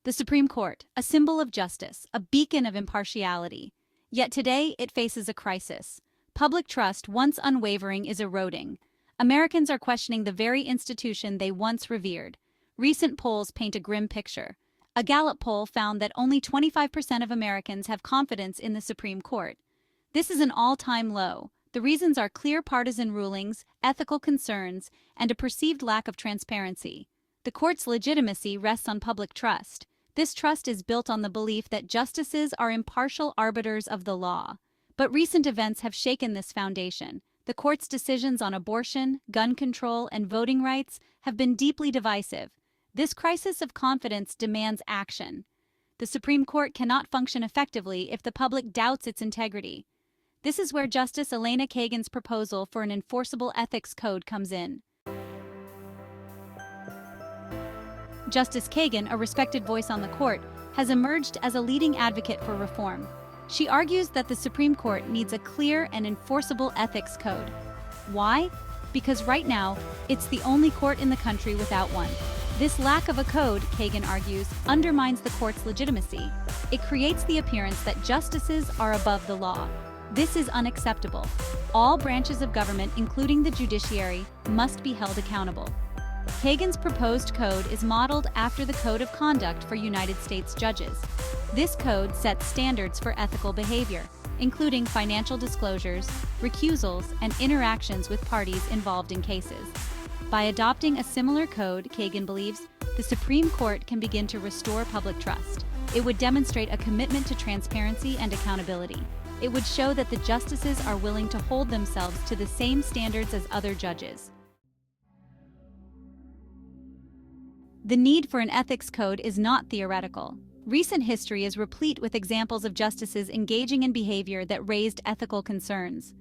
The Supreme Court, a symbol of justice, a beacon of impartiality. Yet today it faces a crisis. Public trust, once unwavering, is eroding. Americans are questioning the very institution they once revered. Recent polls paint a grim picture. A Gallup poll found that only 25% of Americans have confidence in the Supreme Court. This is an all-time low. The reasons are clear partisan rulings, ethical concerns, and a perceived lack of transparency. The court's legitimacy rests on public trust. This trust is built on the belief that justices are impartial arbiters of the law. But recent events have shaken this foundation. The court's decisions on abortion, gun control, and voting rights have been deeply divisive. This crisis of confidence demands action. The Supreme Court cannot function effectively if the public doubts its integrity. This is where Justice Elena Kagan's proposal for an enforceable ethics code comes in. Justice Kagan, a respected voice on the court, has emerged as a leading advocate for reform. She argues that the Supreme Court needs a clear and enforceable ethics code. Why? Because right now, it's the only court in the country without one. This lack of a code, Kagan argues, undermines the court's legitimacy. It creates the appearance that justices are above the law. This is unacceptable. All branches of government, including the judiciary, must be held accountable. Kagan's proposed code is modeled after the Code of Conduct for United States judges. This code sets standards for ethical behavior, including financial disclosures, recusals, and interactions with parties involved in cases. By adopting a similar code, Kagan believes, the Supreme Court can begin to restore public trust. It would demonstrate a commitment to transparency and accountability. It would show that the justices are willing to hold themselves to the same standards as other judges. The need for an ethics code is not theoretical. Recent history is replete with examples of justices engaging in behavior that raised ethical concerns.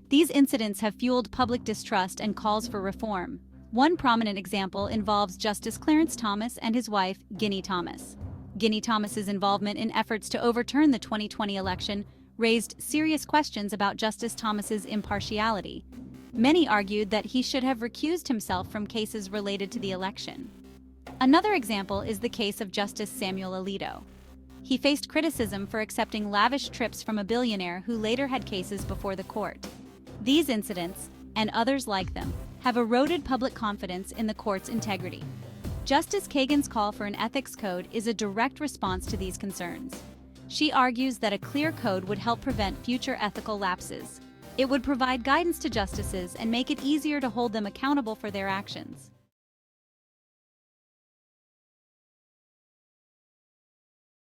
These incidents have fueled public distrust and calls for reform. One prominent example involves Justice Clarence Thomas and his wife, Ginny Thomas. Ginny Thomas's involvement in efforts to overturn the 2020 election raised serious questions about Justice Thomas's impartiality. Many argued that he should have recused himself from cases related to the election. Another example is the case of Justice Samuel Alito. He faced criticism for accepting lavish trips from a billionaire who later had cases before the court. These incidents, and others like them, have eroded public confidence in the court's integrity. Justice Kagan's call for an ethics code is a direct response to these concerns. She argues that a clear code would help prevent future ethical lapses. It would provide guidance to justices and make it easier to hold them accountable for their actions.